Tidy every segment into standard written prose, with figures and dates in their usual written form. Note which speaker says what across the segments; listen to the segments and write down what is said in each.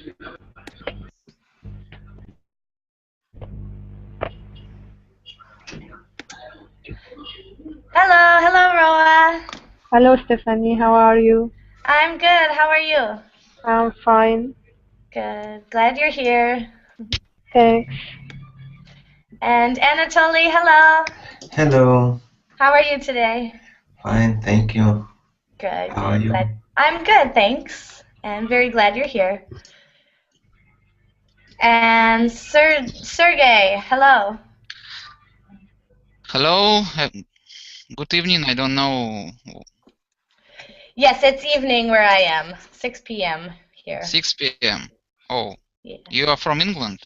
Speaker 1: Hello, hello, Roa.
Speaker 2: Hello, Stephanie. How are you?
Speaker 1: I'm good. How are you?
Speaker 2: I'm fine.
Speaker 1: Good. Glad you're here.
Speaker 2: Thanks.
Speaker 1: And Anatoly, hello.
Speaker 3: Hello,
Speaker 1: How are you today?
Speaker 3: fine, thank you.
Speaker 1: Good,
Speaker 3: How are
Speaker 1: good.
Speaker 3: you?
Speaker 1: I'm good, thanks. And very glad you're here. And Sergey, hello.
Speaker 4: Hello, good evening. I don't know,
Speaker 1: Yes, it's evening where I am. 6 p.m. here.
Speaker 4: 6 p.m. Oh,
Speaker 1: Yeah.
Speaker 4: you are from England?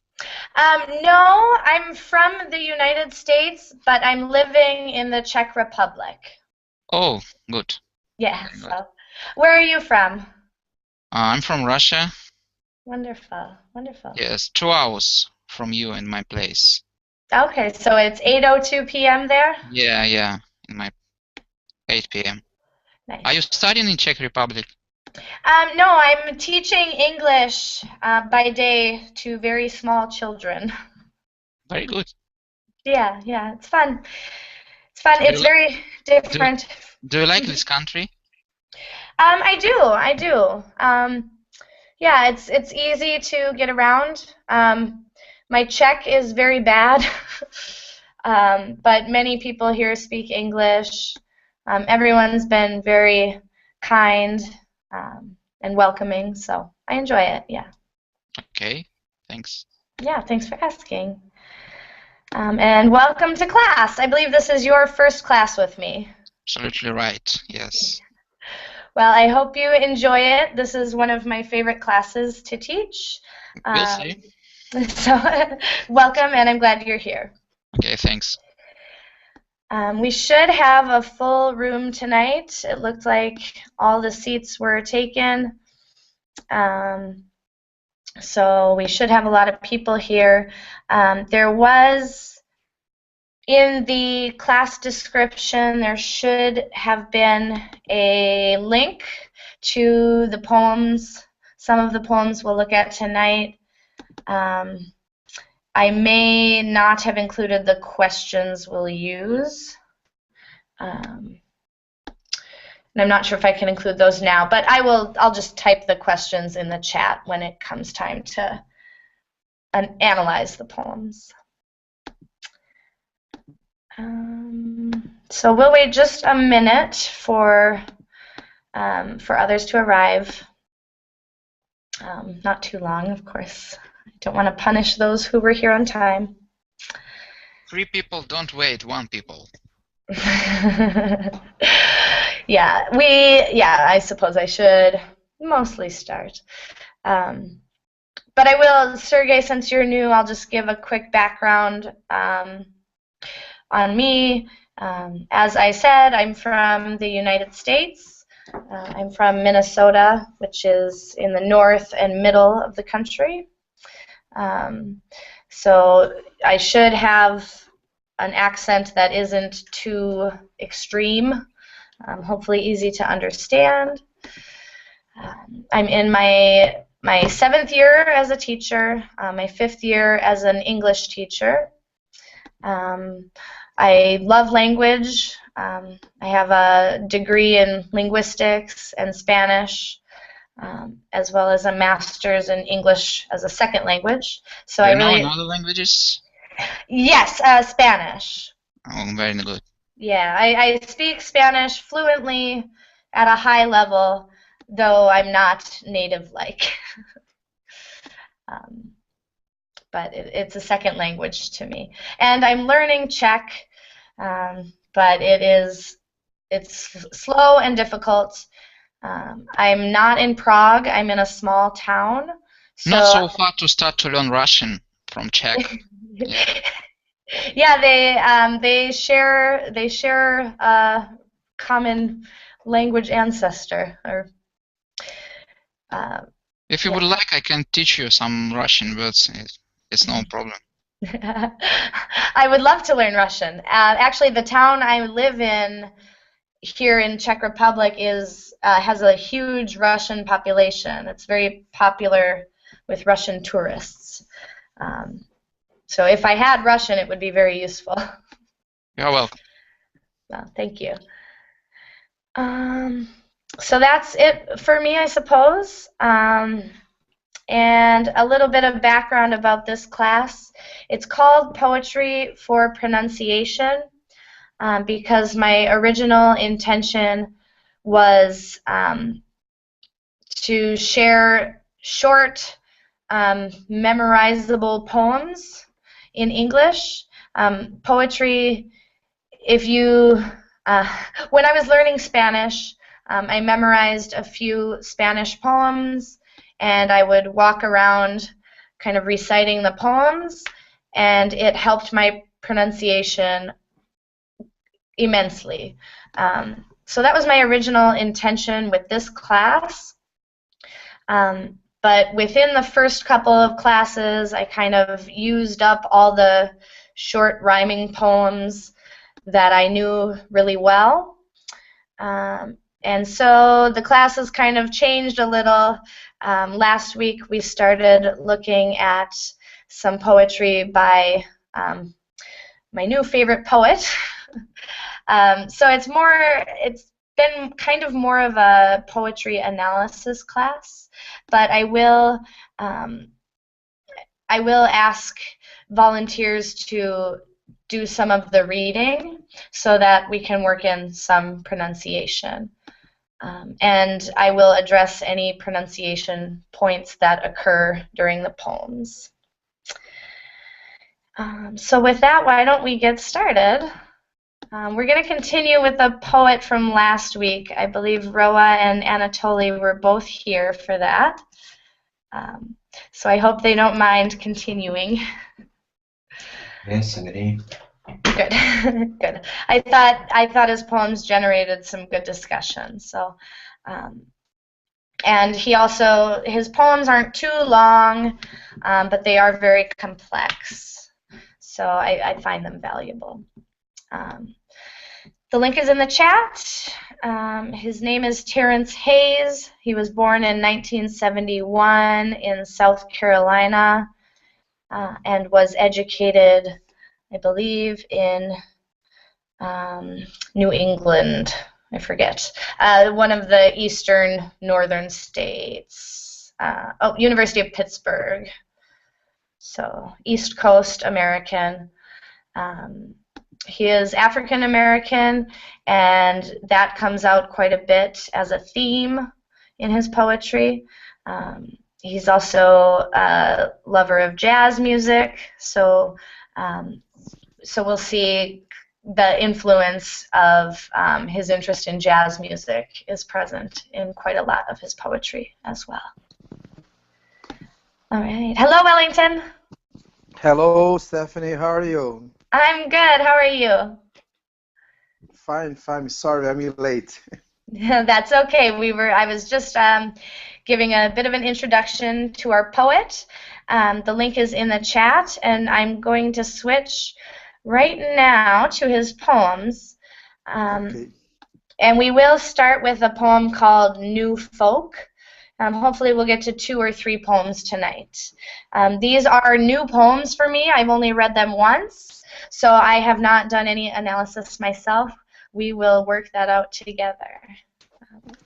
Speaker 1: No, I'm from the United States, but I'm living in the Czech Republic.
Speaker 4: Oh, good.
Speaker 1: Yeah,
Speaker 4: Very good.
Speaker 1: so where are you from?
Speaker 4: I'm from Russia.
Speaker 1: Wonderful, wonderful.
Speaker 4: Yes, 2 hours from you and my place.
Speaker 1: Okay, so it's 8:02 p.m. there?
Speaker 4: Yeah, in my 8 p.m.
Speaker 1: Nice.
Speaker 4: Are you studying in Czech Republic?
Speaker 1: No, I'm teaching English by day to very small children.
Speaker 4: Very good.
Speaker 1: Yeah, it's fun. It's fun. It's very different.
Speaker 4: Do you like this country?
Speaker 1: I do. Yeah, it's easy to get around. My Czech is very bad, but many people here speak English. Everyone's been very kind and welcoming, so I enjoy it, yeah.
Speaker 4: Okay, thanks.
Speaker 1: Yeah, thanks for asking. And welcome to class. I believe this is your first class with me.
Speaker 4: Absolutely right, yes.
Speaker 1: Well, I hope you enjoy it. This is one of my favorite classes to teach.
Speaker 4: We'll see.
Speaker 1: So welcome, and I'm glad you're here.
Speaker 4: Okay, thanks.
Speaker 1: We should have a full room tonight. It looked like all the seats were taken. So we should have a lot of people here. There was, in the class description, there should have been a link to the poems. Some of the poems we'll look at tonight. I may not have included the questions we'll use. And I'm not sure if I can include those now, but I'll just type the questions in the chat when it comes time to analyze the poems. So we'll wait just a minute for others to arrive. Not too long, of course. I don't want to punish those who were here on time.
Speaker 4: 3 people don't wait, 1 people.
Speaker 1: Yeah, I suppose I should mostly start. But I will, Sergey, since you're new, I'll just give a quick background on me. As I said, I'm from the United States. I'm from Minnesota, which is in the north and middle of the country. So I should have an accent that isn't too extreme, hopefully easy to understand. I'm in my 7th year as a teacher, my 5th year as an English teacher. I love language. I have a degree in linguistics and Spanish, as well as a master's in English as a second language. So
Speaker 4: Do you know other languages?
Speaker 1: Yes, Spanish.
Speaker 4: Oh, very good.
Speaker 1: Yeah, I speak Spanish fluently at a high level, though I'm not native-like. But it's a second language to me. And I'm learning Czech, but it's slow and difficult. I'm not in Prague. I'm in a small town.
Speaker 4: Not so far to start to learn Russian from Czech.
Speaker 1: Yeah, they share a common language ancestor.
Speaker 4: If you would like, I can teach you some Russian words. It's no problem.
Speaker 1: I would love to learn Russian. Actually, the town I live in here in Czech Republic has a huge Russian population. It's very popular with Russian tourists. So if I had Russian, it would be very useful.
Speaker 4: You're welcome.
Speaker 1: Well, thank you. So that's it for me, I suppose. And a little bit of background about this class. It's called Poetry for Pronunciation because my original intention was to share short, memorizable poems in English. Poetry, if you, when I was learning Spanish, I memorized a few Spanish poems, and I would walk around kind of reciting the poems, and it helped my pronunciation immensely. So that was my original intention with this class. But within the first couple of classes, I kind of used up all the short rhyming poems that I knew really well. And so the classes kind of changed a little. Last week we started looking at some poetry by my new favorite poet. So it's been kind of more of a poetry analysis class, but I will ask volunteers to do some of the reading so that we can work in some pronunciation. And I will address any pronunciation points that occur during the poems. So with that, why don't we get started? We're going to continue with a poet from last week. I believe Roa and Anatoly were both here for that. So I hope they don't mind continuing.
Speaker 3: Yes, agree.
Speaker 1: Good, good. I thought his poems generated some good discussion. So, and his poems aren't too long, but they are very complex. So I find them valuable. The link is in the chat. His name is Terrence Hayes. He was born in 1971 in South Carolina and was educated, I believe, in New England. I forget. One of the northern states. University of Pittsburgh. So East Coast American. He is African American, and that comes out quite a bit as a theme in his poetry. He's also a lover of jazz music, so we'll see the influence of his interest in jazz music is present in quite a lot of his poetry as well. All right. Hello, Wellington.
Speaker 5: Hello, Stephanie. How are you?
Speaker 1: I'm good. How are you?
Speaker 5: Fine, fine. Sorry, I'm late.
Speaker 1: That's okay. I was just giving a bit of an introduction to our poet. The link is in the chat, and I'm going to switch right now to his poems.
Speaker 5: Okay.
Speaker 1: And we will start with a poem called New Folk. Hopefully we'll get to 2 or 3 poems tonight. These are new poems for me. I've only read them once, so I have not done any analysis myself. We will work that out together.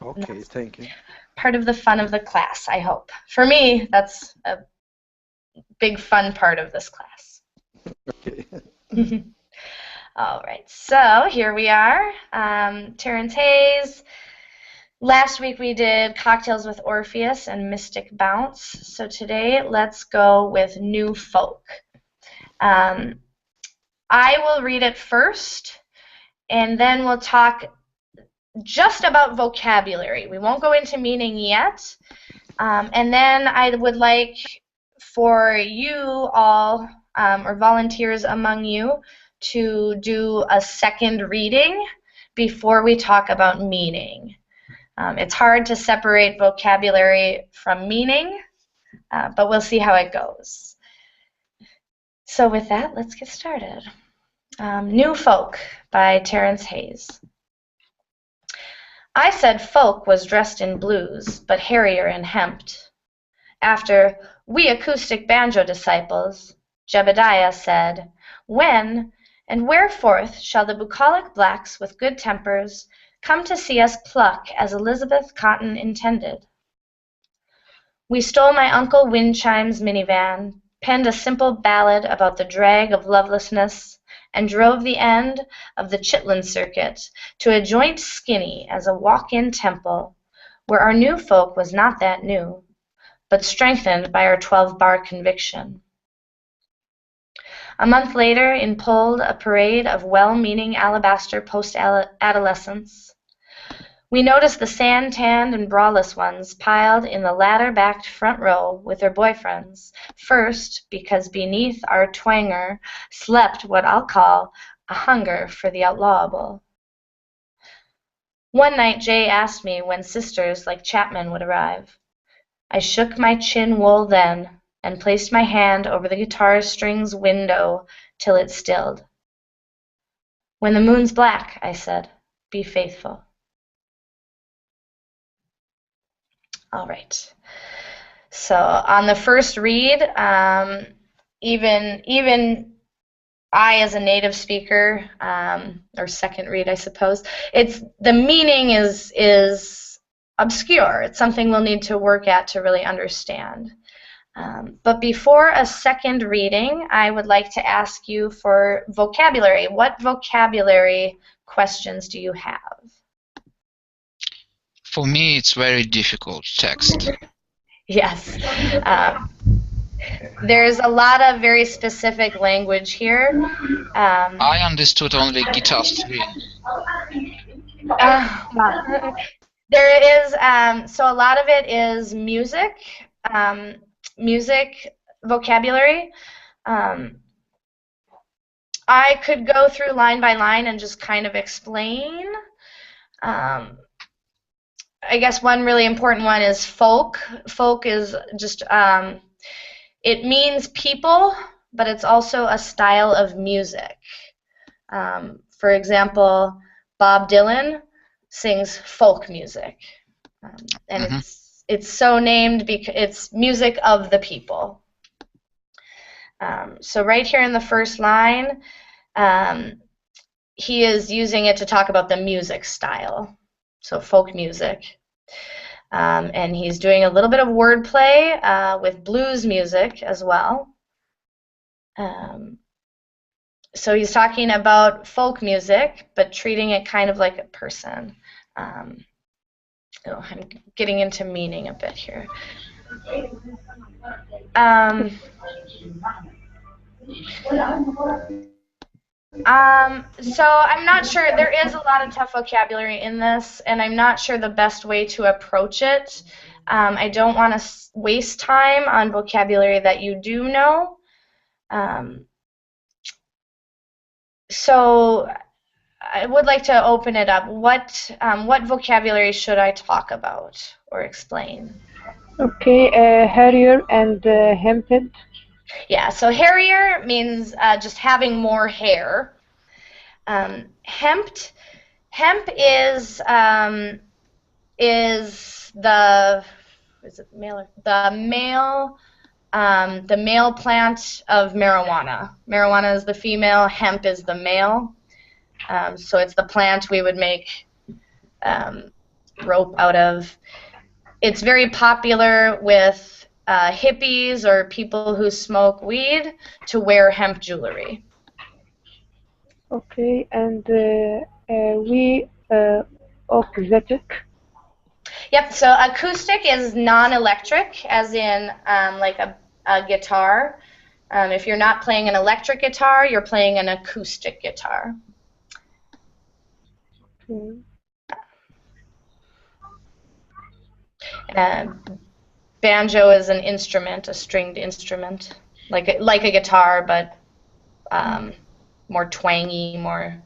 Speaker 5: Okay, thank you.
Speaker 1: Part of the fun of the class, I hope. For me, that's a big fun part of this class.
Speaker 5: Okay.
Speaker 1: All right, so here we are. Terrence Hayes. Last week we did Cocktails with Orpheus and Mystic Bounce. So today let's go with New Folk. I will read it first, and then we'll talk just about vocabulary. We won't go into meaning yet. And then I would like for you all, or volunteers among you, to do a second reading before we talk about meaning. It's hard to separate vocabulary from meaning, but we'll see how it goes. So with that, let's get started. New Folk by Terrence Hayes. I said folk was dressed in blues, but hairier and hemped. After "We acoustic banjo disciples," Jebediah said, "When and whereforth shall the bucolic blacks with good tempers come to see us pluck as Elizabeth Cotton intended?" We stole my Uncle Windchime's minivan, penned a simple ballad about the drag of lovelessness, and drove the end of the Chitlin circuit to a joint skinny as a walk-in temple, where our new folk was not that new, but strengthened by our 12-bar conviction. A month later enpulled a parade of well-meaning alabaster post-adolescents. We noticed the sand-tanned and braless ones piled in the ladder-backed front row with their boyfriends, first because beneath our twanger slept what I'll call a hunger for the outlawable. One night Jay asked me when sisters like Chapman would arrive. I shook my chin wool then and placed my hand over the guitar string's window till it stilled. "When the moon's black," I said, "be faithful." All right. So on the first read, even I, as a native speaker, or second read, I suppose, the meaning is obscure. It's something we'll need to work at to really understand. But before a second reading, I would like to ask you for vocabulary. What vocabulary questions do you have?
Speaker 4: For me, it's very difficult text.
Speaker 1: Yes. There's a lot of very specific language here.
Speaker 4: I understood only guitar string.
Speaker 1: There is, so a lot of it is music, music vocabulary. I could go through line by line and just kind of explain. I guess one really important one is folk. Folk is just, it means people, but it's also a style of music. For example, Bob Dylan sings folk music. And it's so named because it's music of the people. So right here in the first line, he is using it to talk about the music style. So folk music. And he's doing a little bit of wordplay with blues music as well. So he's talking about folk music, but treating it kind of like a person. I'm getting into meaning a bit here. So I'm not sure, there is a lot of tough vocabulary in this, and I'm not sure the best way to approach it. I don't want to waste time on vocabulary that you do know. So I would like to open it up. What vocabulary should I talk about or explain?
Speaker 2: Okay, harrier and hemped.
Speaker 1: Yeah, so hairier means just having more hair. Hemp is the male plant of marijuana. Marijuana is the female, hemp is the male. So it's the plant we would make rope out of. It's very popular with hippies or people who smoke weed to wear hemp jewelry.
Speaker 2: Okay, and we acoustic.
Speaker 1: Yep, so acoustic is non-electric, as in like a guitar. If you're not playing an electric guitar, you're playing an acoustic guitar.
Speaker 2: Okay.
Speaker 1: Banjo is an instrument, a stringed instrument, like a guitar, but more twangy, more.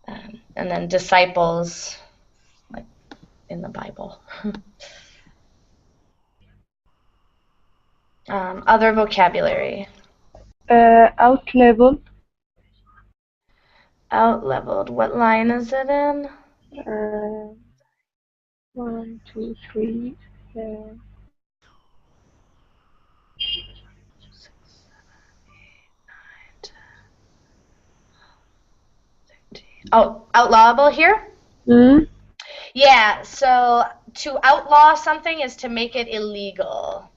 Speaker 1: And then disciples, like in the Bible. Other vocabulary.
Speaker 2: Out-leveled.
Speaker 1: Out-leveled. What line is it in?
Speaker 2: 1, 2, 3.
Speaker 1: Oh, outlawable here?
Speaker 2: Mm?
Speaker 1: Yeah, so to outlaw something is to make it illegal.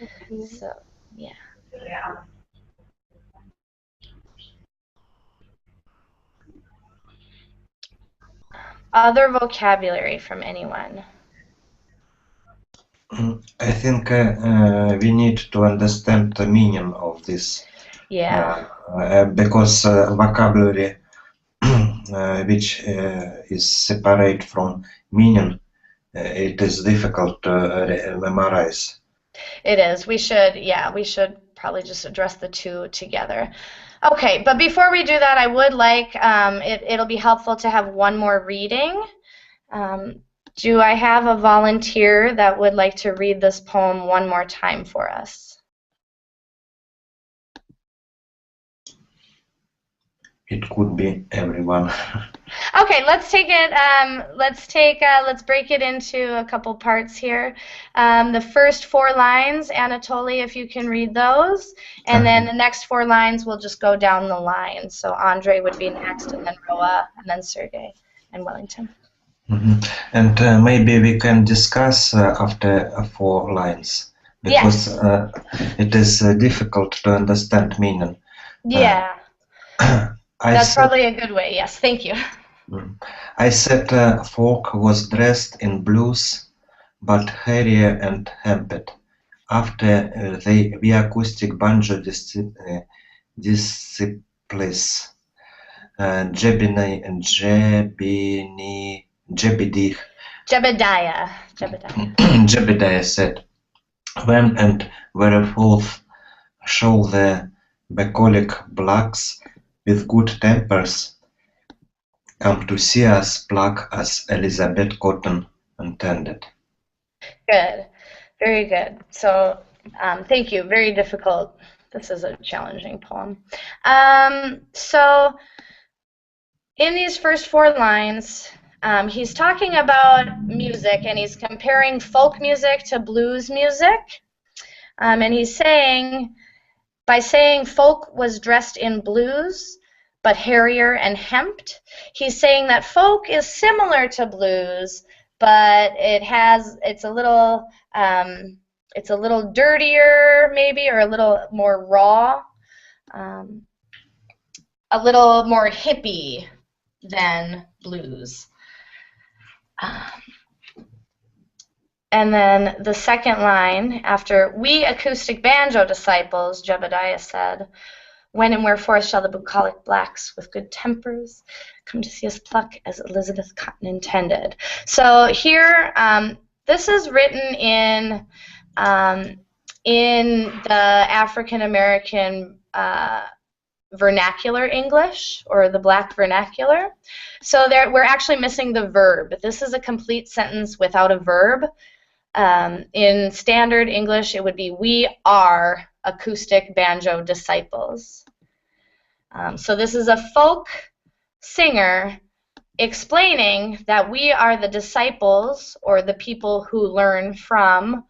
Speaker 2: Okay.
Speaker 1: So, yeah. Other vocabulary from anyone?
Speaker 3: I think we need to understand the meaning of this.
Speaker 1: Yeah.
Speaker 3: Because vocabulary which is separate from meaning, it is difficult to memorize.
Speaker 1: It is. We should probably just address the two together. Okay, but before we do that, I would like, it'll be helpful to have one more reading. Do I have a volunteer that would like to read this poem one more time for us?
Speaker 3: It could be everyone.
Speaker 1: Okay, let's take it. Let's break it into a couple parts here. The first 4 lines, Anatoly, if you can read those, and then the next 4 lines we'll just go down the line. So Andre would be next, and then Roa, and then Sergey, and Wellington.
Speaker 3: And maybe we can discuss after 4 lines, because it is difficult to understand meaning.
Speaker 1: Yeah. That's probably a good way, yes. Thank you.
Speaker 3: I said folk was dressed in blues, but hairier and hemped. After the acoustic banjo disciples, Jebediah said, when and wherewith shall the bucolic blacks with good tempers come to see us pluck as Elizabeth Cotton intended.
Speaker 1: Good. Very good. So thank you. Very difficult. This is a challenging poem. So in these first 4 lines, he's talking about music, and he's comparing folk music to blues music. And he's saying, by saying folk was dressed in blues, but hairier and hemped, he's saying that folk is similar to blues, but it's a little dirtier maybe, or a little more raw, a little more hippie than blues. And then the second line, after we acoustic banjo disciples, Jebediah said, when and wherefore shall the bucolic blacks with good tempers come to see us pluck as Elizabeth Cotton intended? So here, this is written in the African American vernacular English, or the black vernacular. So we're actually missing the verb. This is a complete sentence without a verb. In standard English, it would be, we are acoustic banjo disciples. So this is a folk singer explaining that we are the disciples, or the people who learn from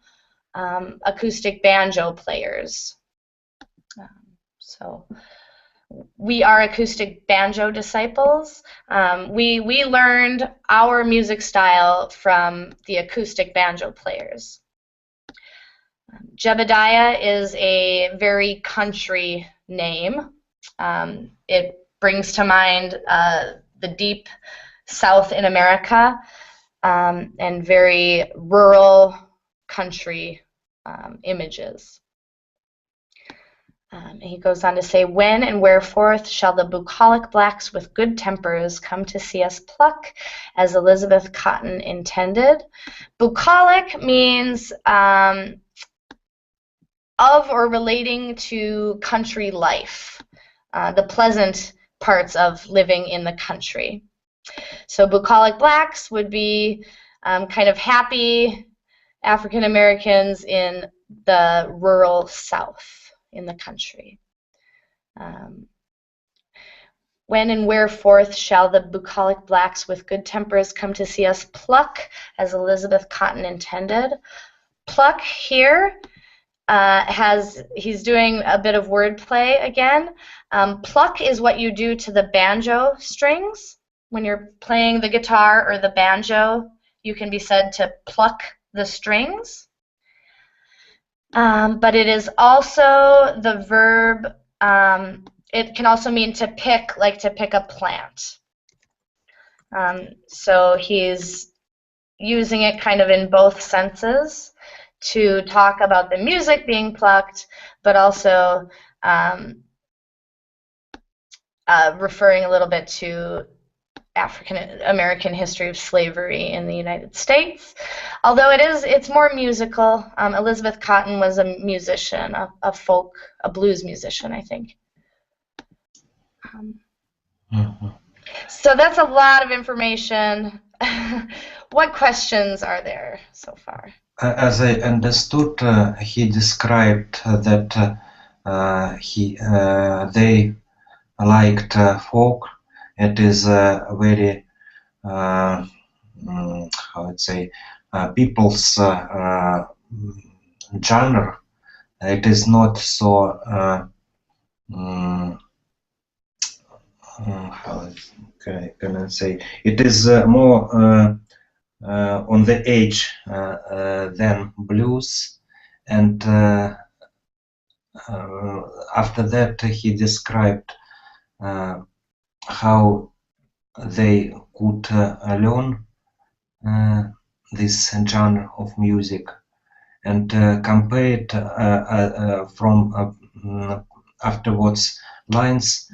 Speaker 1: acoustic banjo players. So we are acoustic banjo disciples. We learned our music style from the acoustic banjo players. Jebediah is a very country name. It brings to mind the deep South in America, and very rural country images. And he goes on to say, when and wherefore shall the bucolic blacks with good tempers come to see us pluck as Elizabeth Cotton intended? Bucolic means of or relating to country life, the pleasant parts of living in the country. So bucolic blacks would be kind of happy African Americans in the rural South in the country. When and wherefore shall the bucolic blacks with good tempers come to see us pluck as Elizabeth Cotton intended? Pluck here he's doing a bit of wordplay again. Pluck is what you do to the banjo strings. when you're playing the guitar or the banjo, you can be said to pluck the strings. But it is also the verb, it can also mean to pick, like to pick a plant. So he's using it kind of in both senses to talk about the music being plucked, but also referring a little bit to African American history of slavery in the United States. Although it's more musical. Elizabeth Cotton was a musician, a blues musician, I think. So that's a lot of information. What questions are there so far?
Speaker 3: As I understood, he described that they liked folk. It is a very how would say people's genre. It is not so how can I say? It is more on the edge than blues, and after that he described how they could learn this genre of music, and compared from afterwards lines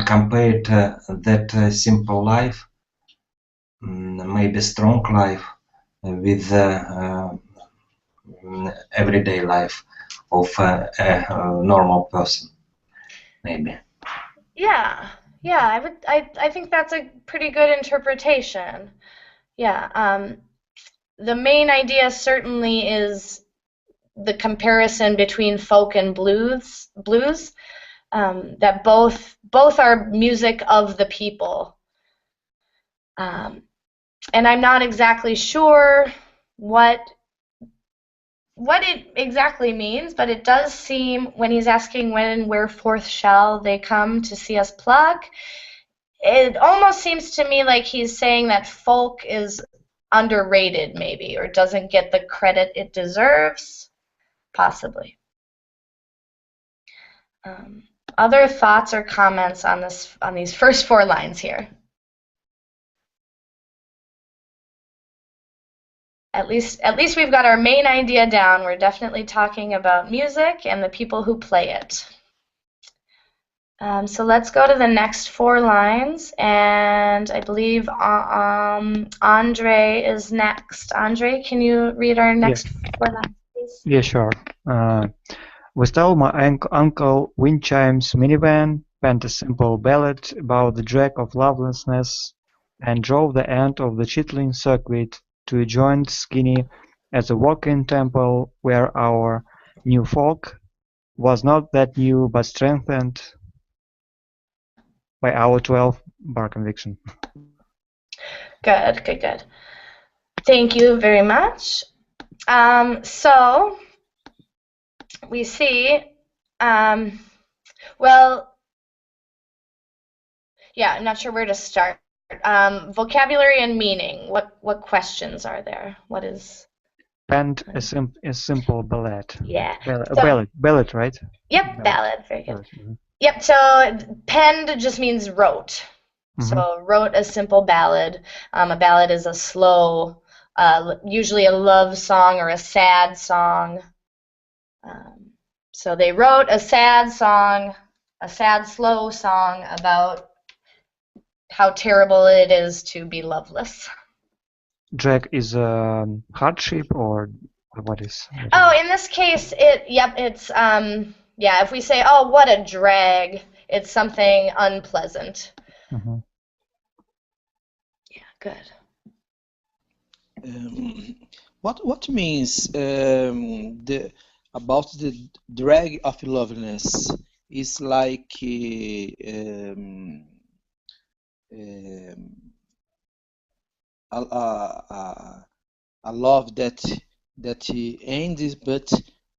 Speaker 3: compared that simple life, maybe strong life, with everyday life of a normal person, maybe.
Speaker 1: Yeah, I think that's a pretty good interpretation. Yeah, the main idea certainly is the comparison between folk and blues, that both are music of the people. And I'm not exactly sure what it exactly means, but it does seem, when he's asking when and wherefore shall they come to see us pluck, it almost seems to me like he's saying that folk is underrated, maybe, or doesn't get the credit it deserves, possibly. Other thoughts or comments on these first 4 lines here? At least we've got our main idea down. We're definitely talking about music and the people who play it. So let's go to the next 4 lines, and I believe Andre is next. Andre, can you read our next 4 lines, please?
Speaker 6: Yeah, sure. We stole my uncle Windchime's minivan, penned a simple ballad about the drag of lovelessness, and drove the end of the Chitlin circuit to a joint skinny as a walk-in temple where our new folk was not that new but strengthened by our 12-bar conviction.
Speaker 1: Good. Thank you very much. So we see, well, yeah, I'm not sure where to start. Vocabulary and meaning. What questions are there? What is?
Speaker 6: Penned a simple ballad.
Speaker 1: Yeah.
Speaker 6: Ballad, right?
Speaker 1: Yep, ballad. Very good.
Speaker 6: Ballad. Mm-hmm.
Speaker 1: Yep. So penned just means wrote.
Speaker 6: Mm-hmm.
Speaker 1: So wrote a simple ballad. A ballad is a slow, usually a love song or a sad song. So they wrote a sad song, a sad, slow song about how terrible it is to be loveless.
Speaker 6: Drag is a hardship, or what is?
Speaker 1: Oh, in this case, it's if we say, oh, what a drag, it's something unpleasant.
Speaker 6: Mm-hmm.
Speaker 1: Yeah, good.
Speaker 5: What means about the drag of loveliness? Is like a love that ends, but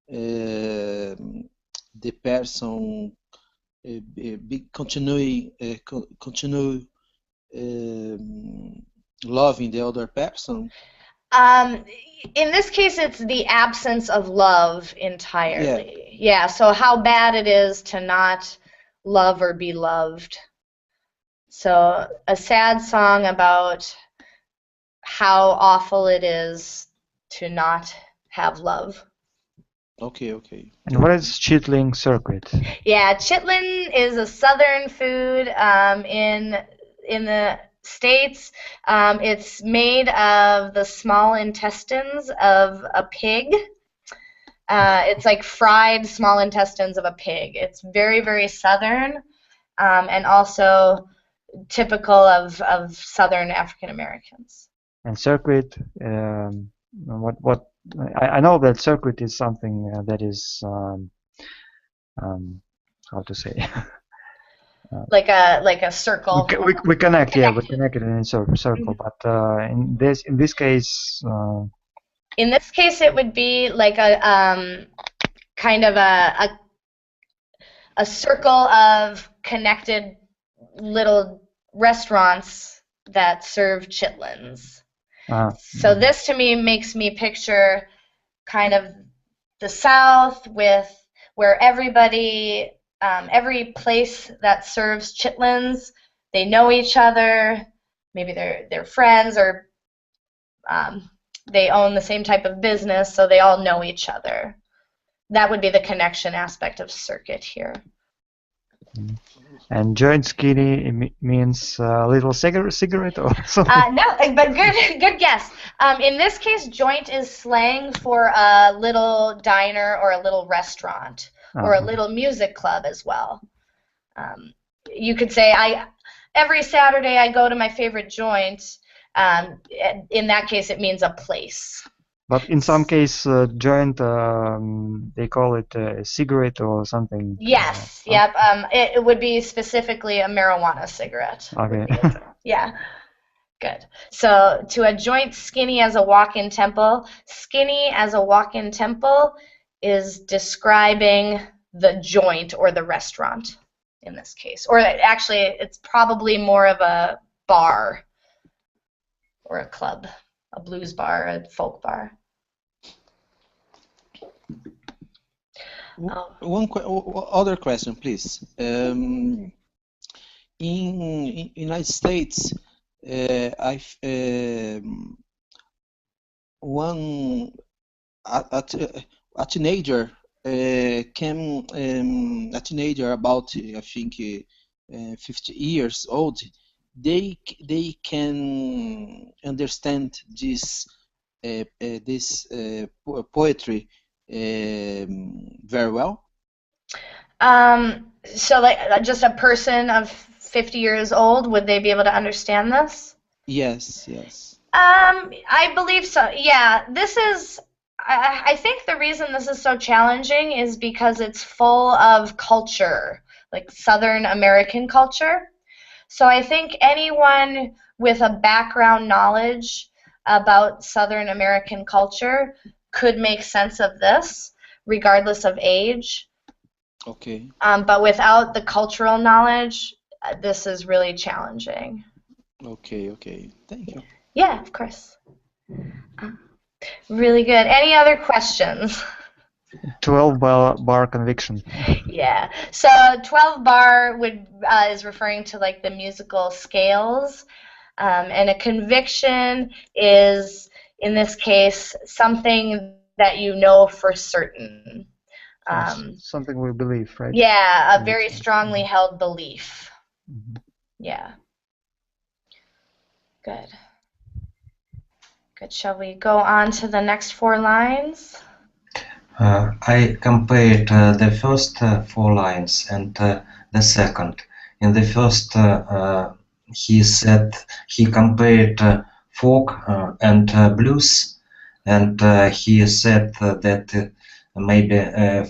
Speaker 5: the person continue loving the other person?
Speaker 1: In this case, it's the absence of love entirely. Yeah, so how bad it is to not love or be loved. So a sad song about how awful it is to not have love.
Speaker 5: Okay, okay.
Speaker 6: And what is Chitlin circuit?
Speaker 1: Yeah, chitlin is a southern food in the States. It's made of the small intestines of a pig. It's like fried small intestines of a pig. It's very, very southern, and also typical of southern African Americans.
Speaker 6: And circuit, what I know that circuit is something that is how to say
Speaker 1: like a circle.
Speaker 6: we connect, yeah, we connect it in a circle. But in this case,
Speaker 1: in this case, it would be like a kind of a circle of connected little restaurants that serve chitlins. So this to me makes me picture kind of the South with where everybody, every place that serves chitlins, they know each other, maybe they're friends, or they own the same type of business, so they all know each other. That would be the connection aspect of circuit here.
Speaker 6: And joint skinny means little cigarette or something?
Speaker 1: No, but good guess. In this case, joint is slang for a little diner or a little restaurant or a little music club as well. You could say, every Saturday I go to my favorite joint. In that case, it means a place.
Speaker 6: But in some case, joint, they call it a cigarette or something.
Speaker 1: Yes, yep. It would be specifically a marijuana cigarette.
Speaker 6: Okay.
Speaker 1: Yeah, good. So to a joint skinny as a walk-in temple, skinny as a walk-in temple is describing the joint or the restaurant in this case. Or actually, it's probably more of a bar or a club. A blues bar, a folk bar.
Speaker 5: Other question, please. In United States, a teenager a teenager about I think 50 years old. They can understand this poetry very well.
Speaker 1: So like just a person of 50 years old, would they be able to understand this?
Speaker 5: Yes.
Speaker 1: I believe so. Yeah, this is. I think the reason this is so challenging is because it's full of culture, like Southern American culture. So I think anyone with a background knowledge about Southern American culture could make sense of this, regardless of age.
Speaker 5: Okay.
Speaker 1: But without the cultural knowledge, this is really challenging.
Speaker 5: Okay. Thank you.
Speaker 1: Yeah, of course. Really good. Any other questions?
Speaker 6: 12 bar conviction.
Speaker 1: Yeah. So 12 bar is referring to like the musical scales, and a conviction is, in this case, something that you know for certain.
Speaker 6: Something we believe, right?
Speaker 1: Yeah, a very strongly held belief.
Speaker 6: Mm-hmm.
Speaker 1: Yeah. Good. Good. Shall we go on to the next 4 lines?
Speaker 3: I compared the first 4 lines and the second. In the first, he said he compared folk and blues, and he said that maybe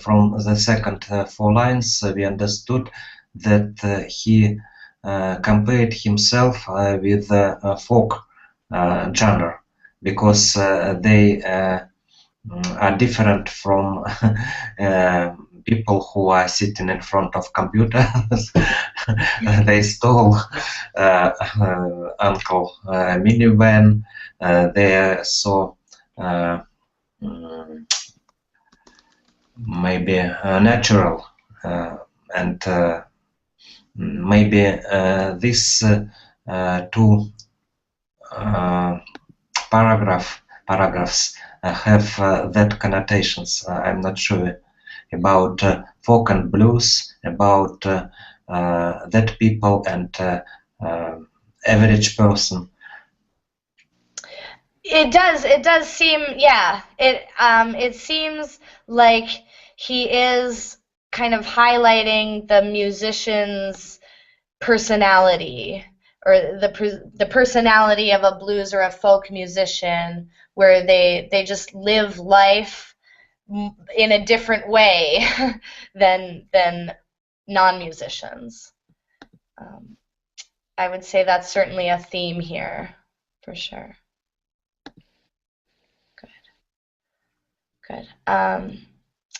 Speaker 3: from the second 4 lines we understood that he compared himself with the folk genre, because they are different from people who are sitting in front of computers. They stole Uncle minivan. They saw maybe natural and maybe these two paragraphs have that connotations. I'm not sure about folk and blues, about that people and average person.
Speaker 1: It does seem, yeah. It seems like he is kind of highlighting the musician's personality, or the personality of a blues or a folk musician, where they just live life in a different way than non-musicians. I would say that's certainly a theme here, for sure. Good.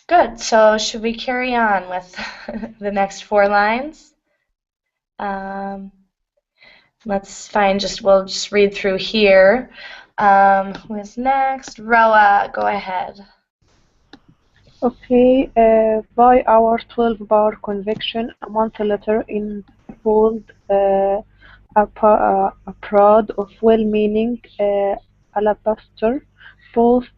Speaker 1: Good. So should we carry on with the next 4 lines? Let's find we'll just read through here. Who is next? Roa, go ahead.
Speaker 2: Okay, by our 12-bar conviction, a month later, in bold, a proud of well-meaning alabaster post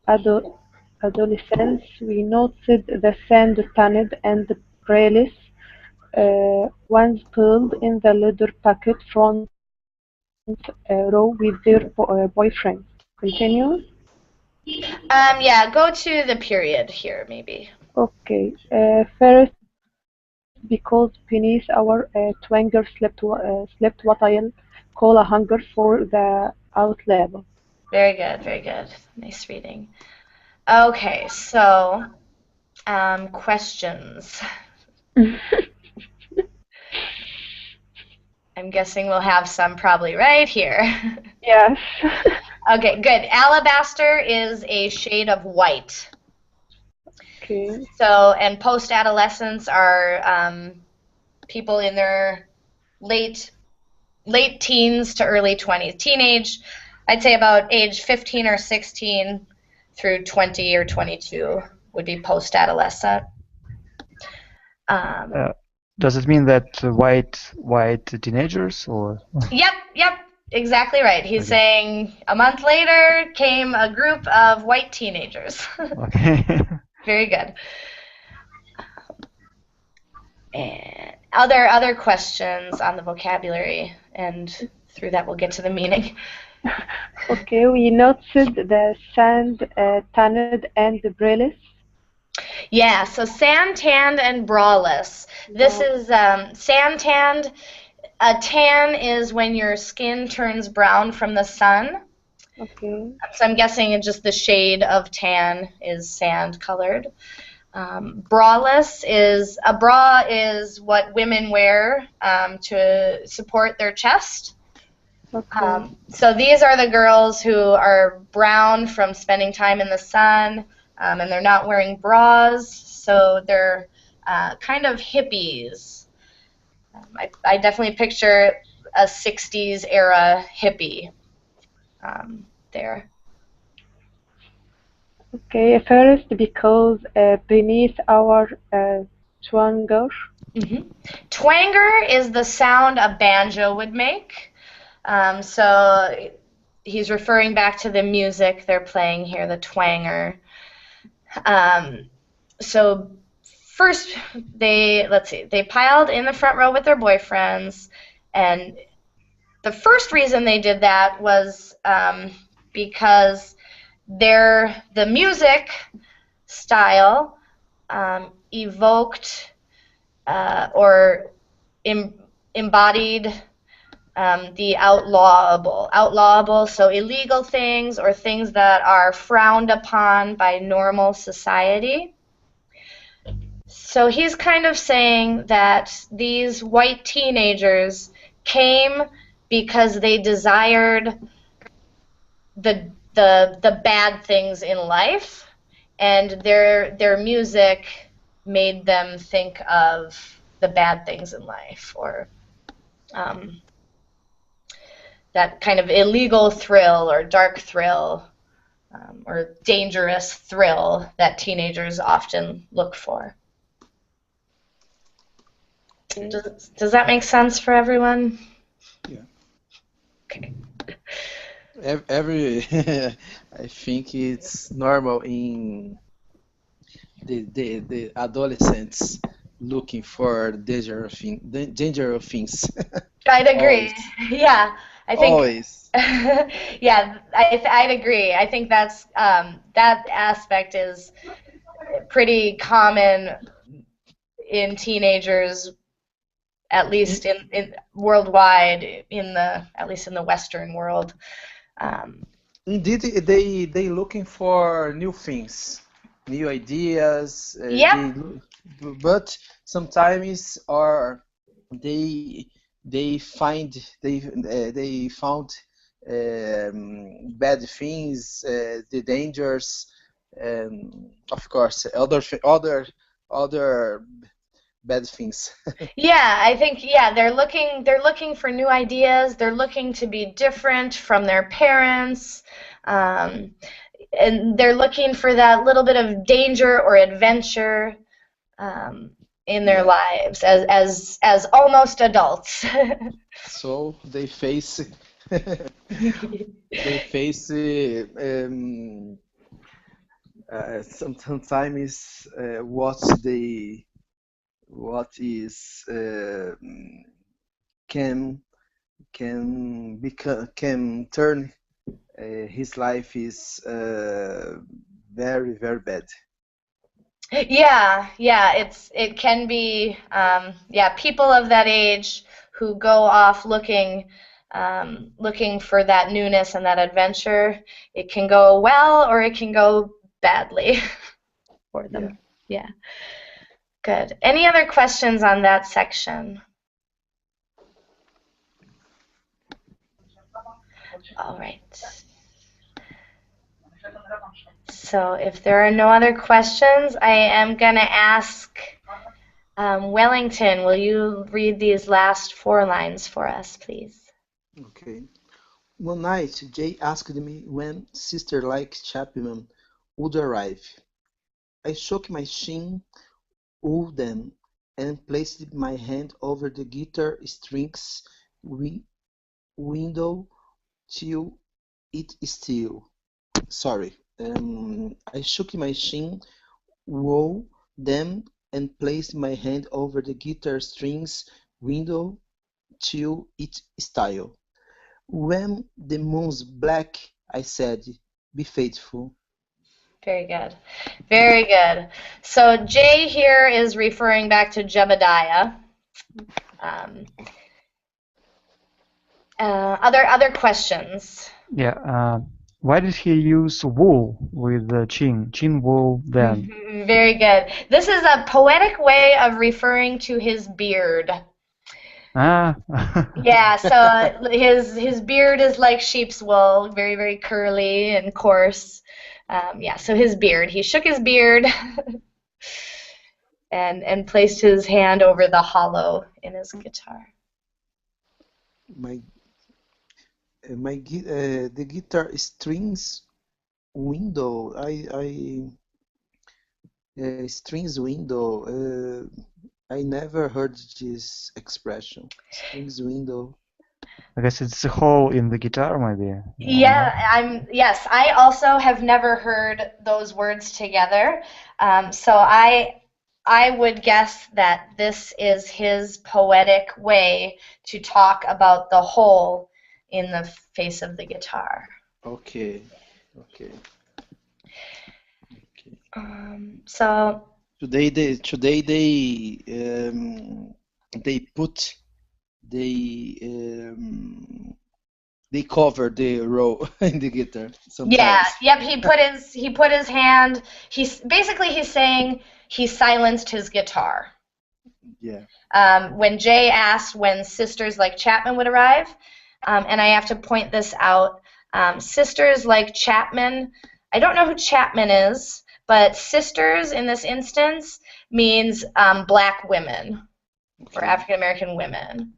Speaker 2: adolescence, we noted the sand-tanned and brainless ones pulled in the leather packet front row with their boyfriends. Continue.
Speaker 1: Yeah, go to the period here, maybe.
Speaker 2: Okay. First, because beneath our twanger slept what I'll call a hunger for the out level.
Speaker 1: Very good, very good. Nice reading. Okay, so questions. I'm guessing we'll have some probably right here.
Speaker 2: Yes.
Speaker 1: Okay, good. Alabaster is a shade of white.
Speaker 2: Okay.
Speaker 1: So, and post-adolescents are people in their late teens to early 20s. Teenage, I'd say about age 15 or 16 through 20 or 22 would be post-adolescent.
Speaker 6: Does it mean that white teenagers, or?
Speaker 1: Yep, exactly right. He's saying a month later came a group of white teenagers.
Speaker 6: Okay.
Speaker 1: Very good. And other questions on the vocabulary, and through that we'll get to the meaning.
Speaker 2: Okay, we noted the sand tanned and brainless.
Speaker 1: Yeah, so sand-tanned and braless. This is sand-tanned. A tan is when your skin turns brown from the sun.
Speaker 2: Okay.
Speaker 1: So I'm guessing just the shade of tan is sand-colored. Braless is, a bra is what women wear to support their chest.
Speaker 2: Okay.
Speaker 1: So these are the girls who are brown from spending time in the sun, and they're not wearing bras, so they're kind of hippies. I definitely picture a 60s era hippie there.
Speaker 2: Okay, first because beneath our twanger.
Speaker 1: Mm-hmm. Twanger is the sound a banjo would make. So he's referring back to the music they're playing here, the twanger. So first, they piled in the front row with their boyfriends, and the first reason they did that was because the music style evoked or embodied the outlawable, so illegal things or things that are frowned upon by normal society. So he's kind of saying that these white teenagers came because they desired the bad things in life, and their music made them think of the bad things in life, or that kind of illegal thrill or dark thrill, or dangerous thrill that teenagers often look for. Does that make sense for everyone?
Speaker 5: Yeah.
Speaker 1: Okay.
Speaker 5: Every I think it's normal in the adolescents looking for dangerous things.
Speaker 1: I'd agree.
Speaker 5: Always.
Speaker 1: Yeah, I think.
Speaker 5: Always.
Speaker 1: Yeah, I'd agree. I think that's that aspect is pretty common in teenagers, at least in worldwide, at least in the Western world.
Speaker 5: Indeed, they looking for new things, new ideas.
Speaker 1: Yep.
Speaker 5: But sometimes they found bad things, the dangers, of course, other bad things.
Speaker 1: Yeah, I think they're looking for new ideas. They're looking to be different from their parents. And they're looking for that little bit of danger or adventure in their lives as almost adults.
Speaker 5: So they face sometimes what is can turn his life is very, very bad.
Speaker 1: Yeah, it can be people of that age who go off looking for that newness and that adventure. It can go well or it can go badly for them. Yeah. Good. Any other questions on that section? All right. So if there are no other questions, I am going to ask Wellington, will you read these last 4 lines for us, please?
Speaker 5: Okay. One night, Jay asked me when Sister like Chapman would arrive. I shook my chin, wooed them, and placed my hand over the guitar strings window till it still. Sorry. I shook my chin, wowed them, and placed my hand over the guitar strings window till it style. When the moon's black, I said, be faithful.
Speaker 1: Very good. Very good. So Jay here is referring back to Jebediah. Other questions?
Speaker 6: Yeah. Why did he use wool with the chin? Chin wool then.
Speaker 1: Very good. This is a poetic way of referring to his beard.
Speaker 6: Ah.
Speaker 1: Yeah, so his beard is like sheep's wool, very, very curly and coarse. So his beard. He shook his beard and placed his hand over the hollow in his guitar.
Speaker 5: The guitar strings window. Strings window. I never heard this expression. Strings window.
Speaker 6: I guess it's a hole in the guitar, maybe.
Speaker 1: Yes, I also have never heard those words together. So I would guess that this is his poetic way to talk about the hole in the face of the guitar.
Speaker 5: Okay.
Speaker 1: So
Speaker 5: today they cover the row in the guitar sometimes.
Speaker 1: Yeah, yep, he put his hand, he's saying he silenced his guitar.
Speaker 5: Yeah.
Speaker 1: When Jay asked when Sisters Like Chapman would arrive, and I have to point this out, Sisters Like Chapman, I don't know who Chapman is, But sisters in this instance means black women or
Speaker 5: Okay.
Speaker 1: African American women.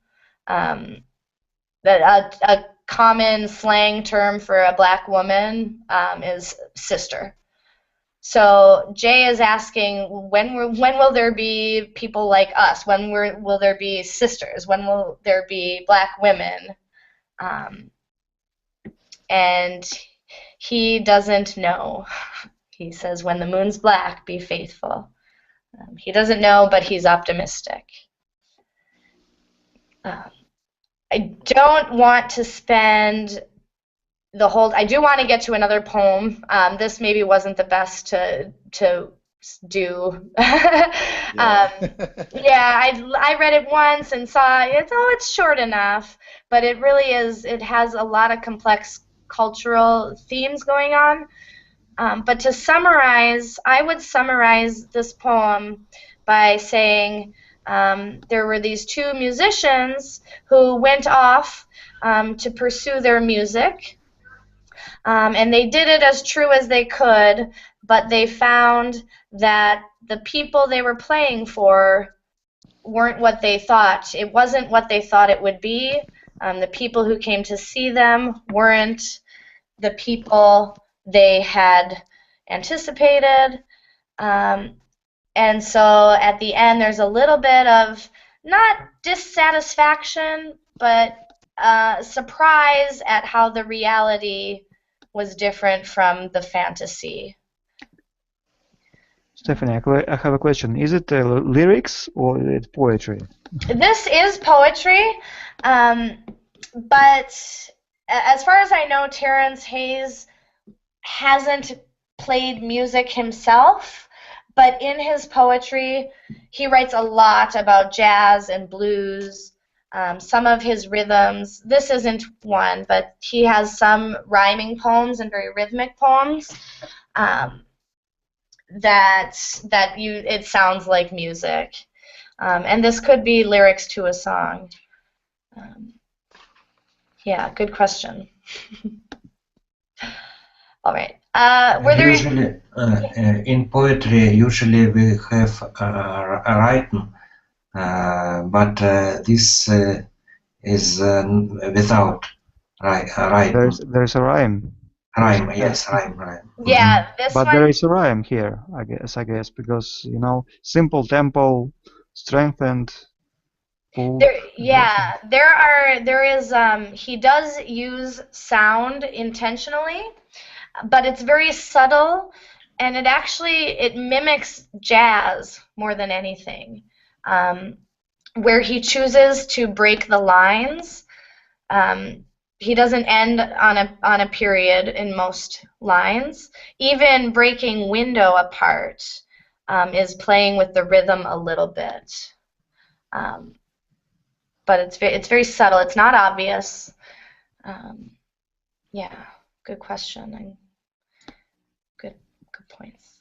Speaker 1: That a common slang term for a black woman is sister. So Jay is asking, when will there be people like us? When will there be sisters? When will there be black women? And he doesn't know. He says, when the moon's black, be faithful. He doesn't know, but he's optimistic. I don't want to spend the whole. I do want to get to another poem. This maybe wasn't the best to do.
Speaker 5: Yeah.
Speaker 1: Yeah, I read it once and saw it's short enough, but it really is. It has a lot of complex cultural themes going on. But to summarize, I would summarize this poem by saying there were these two musicians who went off to pursue their music, and they did it as true as they could, but they found that the people they were playing for weren't what they thought. It wasn't what they thought it would be. The people who came to see them weren't the people they had anticipated. And so at the end, there's a little bit of not dissatisfaction, but surprise at how the reality was different from the fantasy.
Speaker 6: Stephanie, I have a question. Is it lyrics or is it poetry?
Speaker 1: This is poetry, but as far as I know, Terrence Hayes hasn't played music himself, but in his poetry, he writes a lot about jazz and blues. Some of his rhythms, this isn't one, but he has some rhyming poems and very rhythmic poems it sounds like music. And this could be lyrics to a song. Yeah, good question. All right. Were there
Speaker 3: Usually, in poetry, usually we have written, but this is without writing.
Speaker 6: There's a rhyme.
Speaker 3: Rhyme, yes, rhyme.
Speaker 1: Yeah, this
Speaker 6: But
Speaker 1: one.
Speaker 6: there is a rhyme here, I guess, because simple tempo, strengthened.
Speaker 1: There is. He does use sound intentionally, but it's very subtle, and it mimics jazz more than anything, where he chooses to break the lines. He doesn't end on a period in most lines. Even breaking window apart is playing with the rhythm a little bit. But it's very subtle. It's not obvious. Yeah, good question and good points.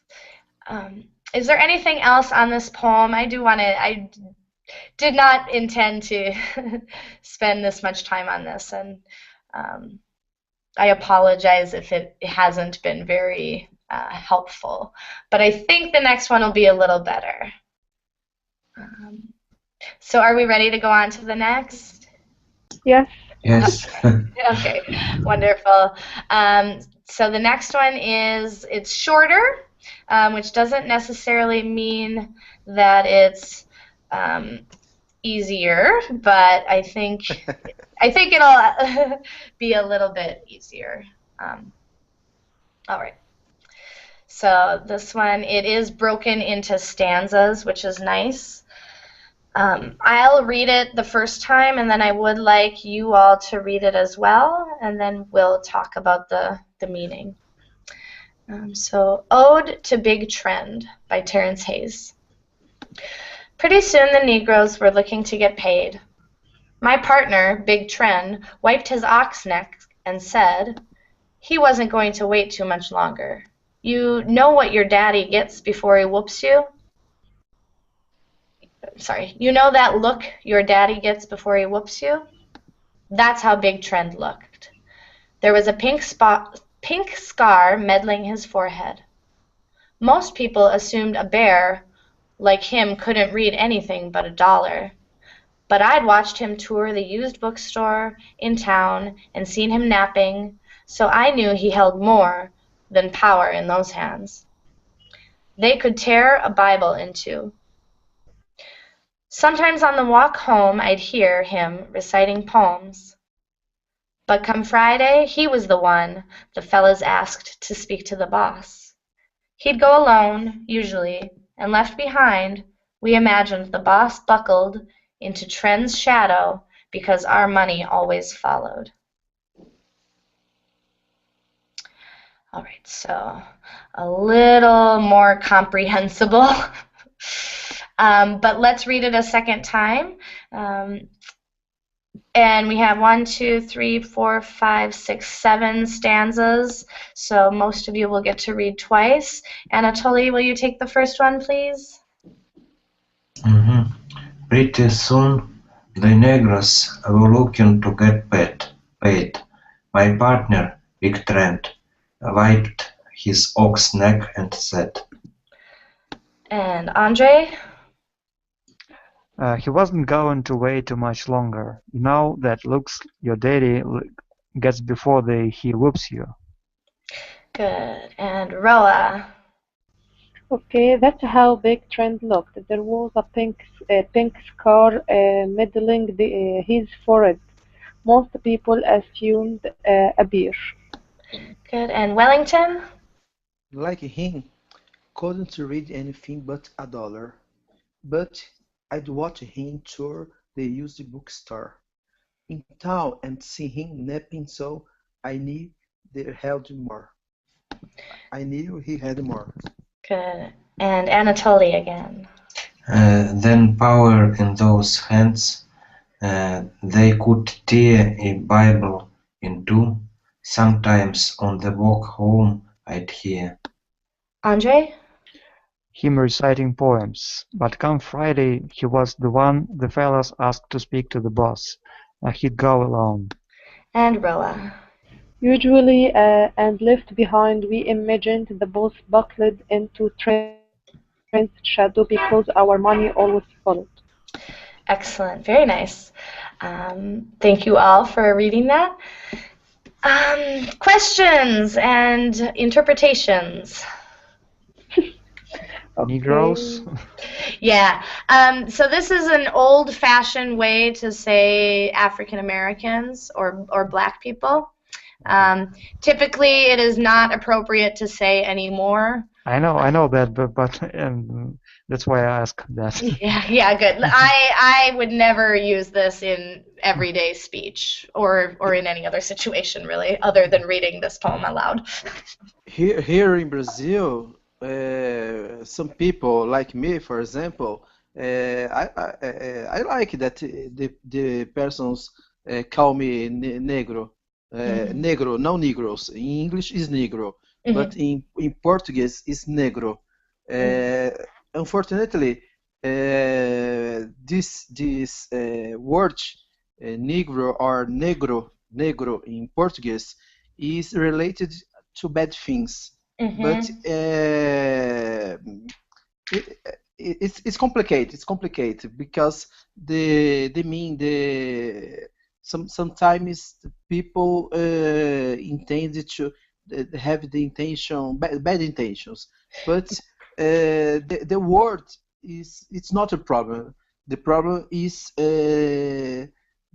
Speaker 1: Is there anything else on this poem? I did not intend to spend this much time on this, and I apologize if it hasn't been very helpful. But I think the next one will be a little better. So are we ready to go on to the next?
Speaker 2: Yes.
Speaker 3: Yes.
Speaker 1: Okay, wonderful. So the next one it's shorter, which doesn't necessarily mean that it's easier, but I think it'll be a little bit easier. All right. So this one, it is broken into stanzas, which is nice. I'll read it the first time, and then I would like you all to read it as well, and then we'll talk about the meaning. So, Ode to Big Trend by Terrence Hayes. Pretty soon the Negroes were looking to get paid. My partner, Big Trend, wiped his ox neck and said he wasn't going to wait too much longer. You know what your daddy gets before he whoops you? Sorry, you know that look your daddy gets before he whoops you? That's how Big Trend looked. There was a pink scar meddling his forehead. Most people assumed a bear like him couldn't read anything but $1. But I'd watched him tour the used bookstore in town and seen him napping, so I knew he held more than power in those hands. They could tear a Bible in two. Sometimes on the walk home I'd hear him reciting poems. But come Friday, he was the one the fellas asked to speak to the boss. He'd go alone, usually, and left behind, we imagined the boss buckled into Trent's shadow because our money always followed. All right, so a little more comprehensible, but let's read it a second time. And we have 1, 2, 3, 4, 5, 6, 7 stanzas, so most of you will get to read twice. Anatoly, will you take the first one, please?
Speaker 3: Mhm. Pretty soon, the Negros were looking to get paid. My partner, Big Trent, wiped his ox neck and said,
Speaker 1: And Andre?
Speaker 6: He wasn't going to wait too much longer. You know that looks your daddy gets before he whoops you.
Speaker 1: Good. And Roa?
Speaker 2: Okay, that's how Big Trent looked. There was a pink scar middling his forehead. Most people assumed a bear.
Speaker 1: Good. And Wellington?
Speaker 5: Like him, couldn't read anything but $1. But I'd watch him tour the used bookstore in town and see him napping, so I knew they had more. I knew he had more.
Speaker 1: Good. And Anatoly again.
Speaker 3: then power in those hands, they could tear a Bible in two. Sometimes on the walk home I'd hear.
Speaker 1: Andre?
Speaker 6: Him reciting poems, but come Friday he was the one the fellas asked to speak to the boss. He'd go alone.
Speaker 1: And Roa.
Speaker 2: Usually, and left behind, we imagined the boss buckled into Trent's shadow because our money always followed.
Speaker 1: Excellent. Very nice. Thank you all for reading that. Questions and interpretations?
Speaker 6: Negroes?
Speaker 1: Yeah. So this is an old-fashioned way to say African Americans or Black people. Typically, it is not appropriate to say anymore.
Speaker 6: I know that, but that's why I ask that.
Speaker 1: Yeah, good. I would never use this in everyday speech or in any other situation, really, other than reading this poem aloud.
Speaker 5: Here in Brazil, some people like me, for example, I like that the persons call me negro. Negro, no Negroes. In English is negro, but in Portuguese is negro. Unfortunately, this word negro or negro in Portuguese is related to bad things. But it's complicated. It's complicated because they mean sometimes people intend to have the intention bad intentions, but the word it's not a problem. The problem is the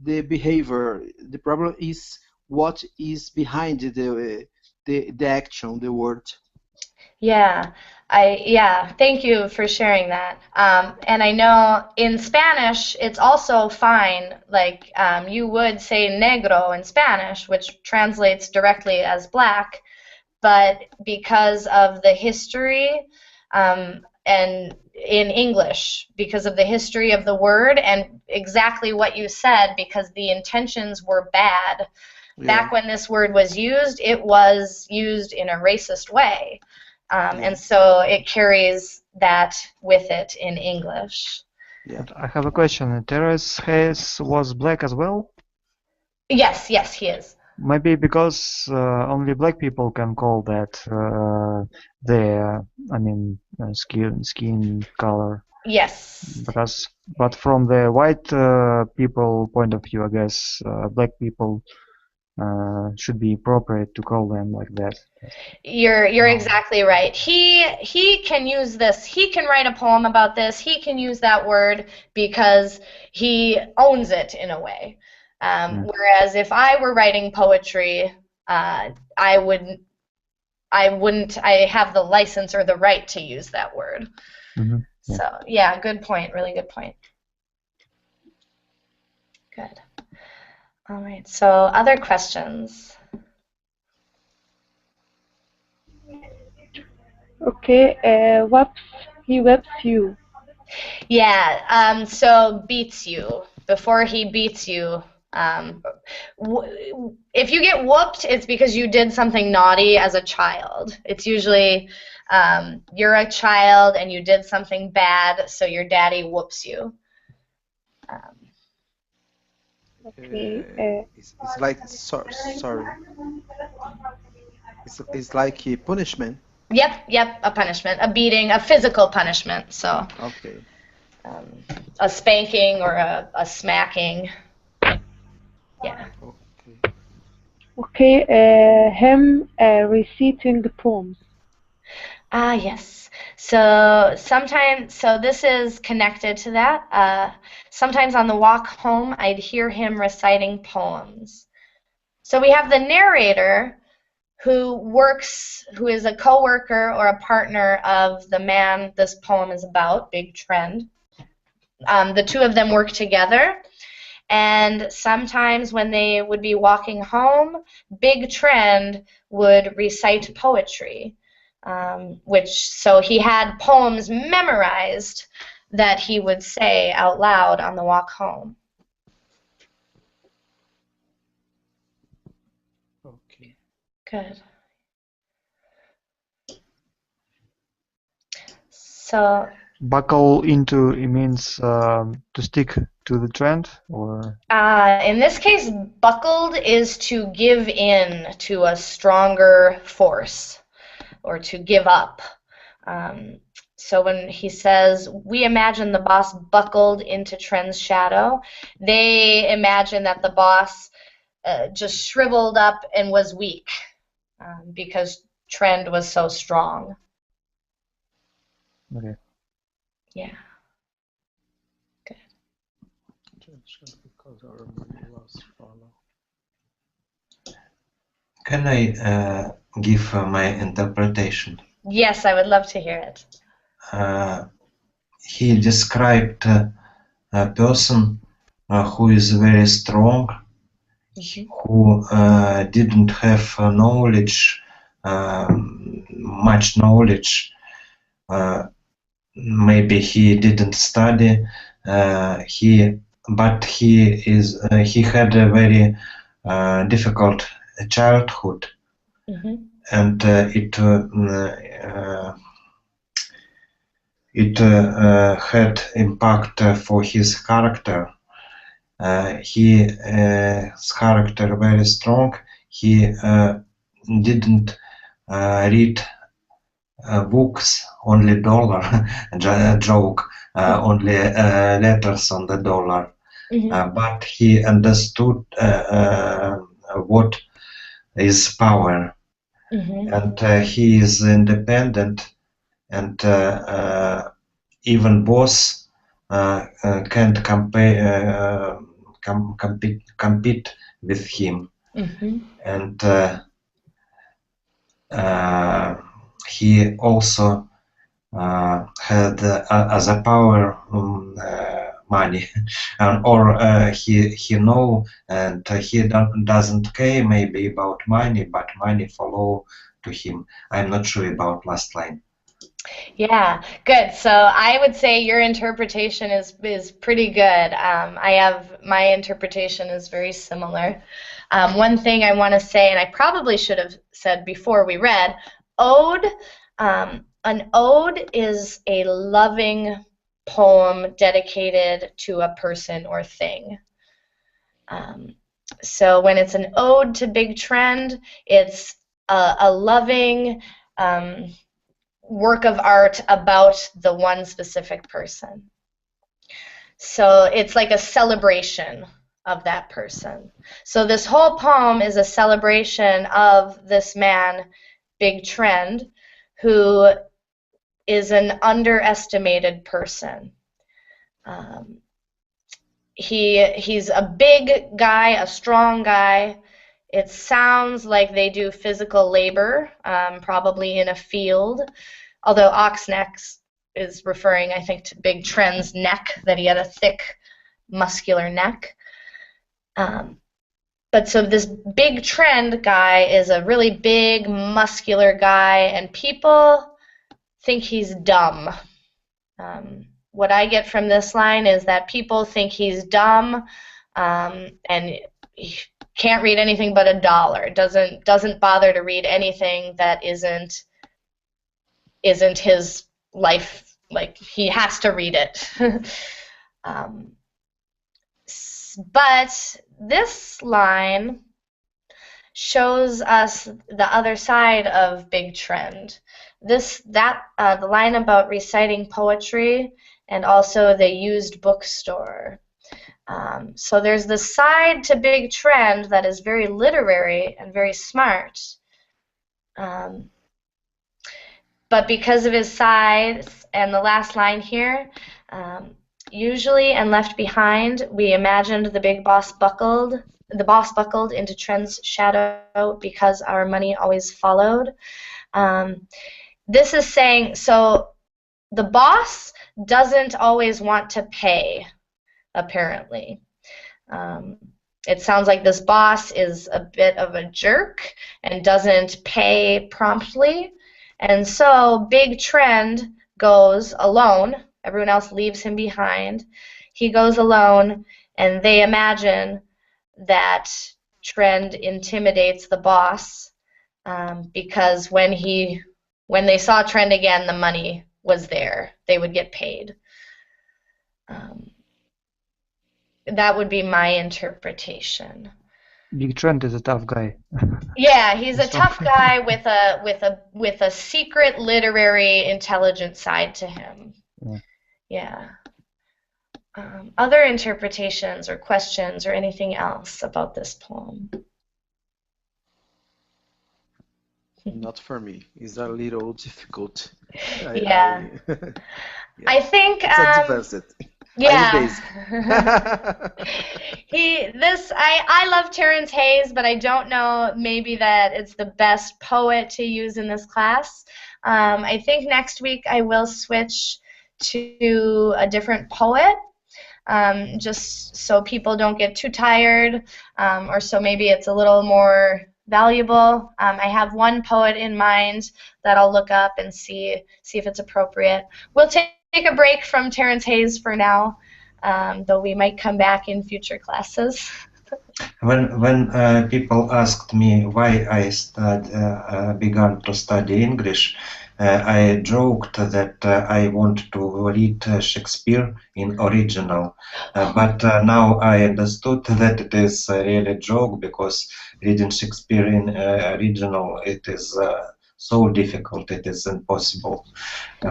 Speaker 5: behavior. The problem is what is behind the action, the word.
Speaker 1: Yeah, thank you for sharing that. And I know in Spanish it's also fine, like you would say negro in Spanish, which translates directly as black, but because of the history and in English, because of the history of the word and exactly what you said, because the intentions were bad. Back when this word was used, it was used in a racist way. And so it carries that with it in English.
Speaker 6: Yeah. I have a question. Terence Hayes was black as well?
Speaker 1: Yes, he is.
Speaker 6: maybe because only black people can call that their, I mean, skin color.
Speaker 1: Yes.
Speaker 6: But from the white people point of view, I guess black people should be appropriate to call them like that.
Speaker 1: You're exactly right. He can use this. He can write a poem about this. He can use that word because he owns it in a way. Whereas if I were writing poetry, I wouldn't. I have the license or the right to use that word.
Speaker 6: Yeah.
Speaker 1: So yeah, good point. Really good point. Good. All right. So other questions?
Speaker 2: Okay, he whips you.
Speaker 1: Yeah, so beats you. Before he beats you, if you get whooped, it's because you did something naughty as a child. It's usually you're a child and you did something bad, so your daddy whoops you.
Speaker 2: Okay.
Speaker 5: It's like sorry. It's like a punishment.
Speaker 1: Yep, a punishment, a beating, a physical punishment. So
Speaker 5: Okay.
Speaker 1: a spanking or a smacking. Yeah.
Speaker 5: Okay.
Speaker 2: Okay, him reciting poems.
Speaker 1: Ah, yes. So sometimes, so this is connected to that. Sometimes on the walk home, I'd hear him reciting poems. So we have the narrator who is a co-worker or a partner of the man this poem is about, Big Trend. The two of them work together, and sometimes when they would be walking home, Big Trend would recite poetry. So he had poems memorized that he would say out loud on the walk home.
Speaker 5: Okay.
Speaker 1: Good. So
Speaker 6: buckle into, it means to stick to the trend, or?
Speaker 1: In this case, buckled is to give in to a stronger force or to give up. So when he says, we imagine the boss buckled into Trend's shadow, they imagine that the boss just shriveled up and was weak because Trend was so strong.
Speaker 6: Okay.
Speaker 1: Yeah. Good.
Speaker 3: Can I give my interpretation?
Speaker 1: Yes, I would love to hear it.
Speaker 3: He described a person who is very strong, who didn't have knowledge, much knowledge. Maybe he didn't study. But he had a very difficult childhood, and it had impact for his character. His character very strong. He didn't read books, only dollar joke, only letters on the dollar. But he understood what is power, and he is independent, and even boss can't compete with him. And he also had as a power money, or he know, and he doesn't care maybe about money, but money follow to him. I'm not sure about last line.
Speaker 1: Yeah, good. So I would say your interpretation is pretty good. My interpretation is very similar. One thing I want to say, and I probably should have said before we read, ode. An ode is a loving poem dedicated to a person or thing. So when it's an ode to Big Trend, it's a loving work of art about the one specific person. So it's like a celebration of that person. So this whole poem is a celebration of this man, Big Trend, who is an underestimated person. He's a big guy, a strong guy. It sounds like they do physical labor, probably in a field, although Oxneck is referring, I think, to Big Trend's neck, that he had a thick, muscular neck. But so this Big Trend guy is a really big, muscular guy, and people think he's dumb. What I get from this line is that people think he's dumb, and he can't read anything but $1. Doesn't bother to read anything that isn't his life. Like, he has to read it. But this line shows us the other side of Big Trend. The line about reciting poetry and also the used bookstore. So there's this side to Big Trend that is very literary and very smart. But because of his size, and the last line here, usually and left behind, we imagined the boss buckled into Trend's shadow because our money always followed. This is saying, so the boss doesn't always want to pay, apparently. It sounds like this boss is a bit of a jerk and doesn't pay promptly. And so Big Trend goes alone. Everyone else leaves him behind. He goes alone, and they imagine that Trend intimidates the boss because when they saw Trend again, the money was there. They would get paid. That would be my interpretation.
Speaker 6: Big Trend is a tough guy.
Speaker 1: Yeah, he's a tough guy with a secret literary intelligent side to him. Yeah. Other interpretations or questions or anything else about this poem?
Speaker 5: Not for me. It's a little difficult.
Speaker 1: Yeah. I think
Speaker 5: it's advanced.
Speaker 1: yeah. I love Terrence Hayes, but I don't know maybe that it's the best poet to use in this class. I think next week I will switch to a different poet, just so people don't get too tired, or so maybe it's a little more valuable. I have one poet in mind that I'll look up and see if it's appropriate. We'll take a break from Terrence Hayes for now, though we might come back in future classes.
Speaker 3: When people asked me why I began to study English, I joked that I want to read Shakespeare in original, but now I understood that it is really a joke, because reading Shakespeare in original, it is so difficult, it is impossible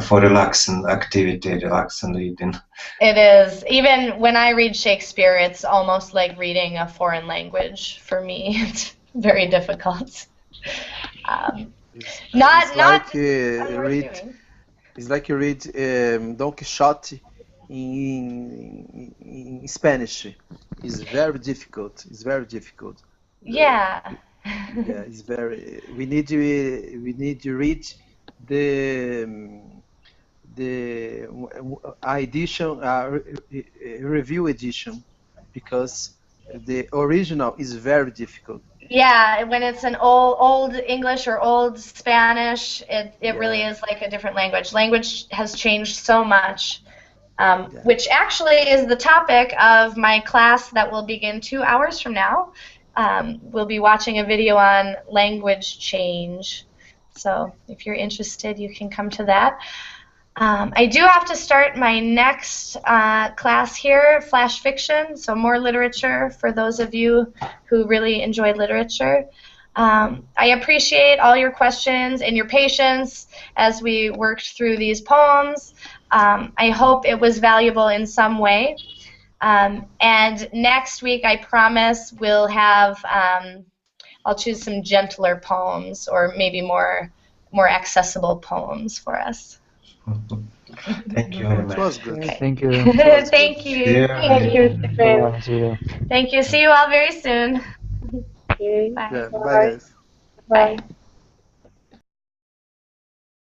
Speaker 3: for relaxing activity, relaxing reading.
Speaker 1: It is. Even when I read Shakespeare, it's almost like reading a foreign language for me. It's very difficult.
Speaker 5: It's like you read Don Quixote in Spanish. It's very difficult. It's very difficult.
Speaker 1: Yeah.
Speaker 5: Yeah, it's very. We need to read the edition, review edition, because the original is very difficult.
Speaker 1: Yeah, when it's an old English or old Spanish, it really is like a different language. Language has changed so much, which actually is the topic of my class that will begin 2 hours from now. We'll be watching a video on language change. So if you're interested, you can come to that. I do have to start my next class here, Flash Fiction, so more literature for those of you who really enjoy literature. I appreciate all your questions and your patience as we worked through these poems. I hope it was valuable in some way. And next week, I promise, we'll have, I'll choose some gentler poems or maybe more accessible poems for us.
Speaker 3: Thank you very
Speaker 5: It
Speaker 3: much.
Speaker 5: was good.
Speaker 1: Okay.
Speaker 6: Thank you.
Speaker 1: Thank you.
Speaker 3: Yeah.
Speaker 2: Thank you, Stephen.
Speaker 6: Bye. See you.
Speaker 1: Thank you. See you all very soon.
Speaker 2: Okay.
Speaker 1: Bye.
Speaker 5: Yeah, bye
Speaker 2: Bye.
Speaker 5: guys.
Speaker 2: Bye.
Speaker 1: Bye.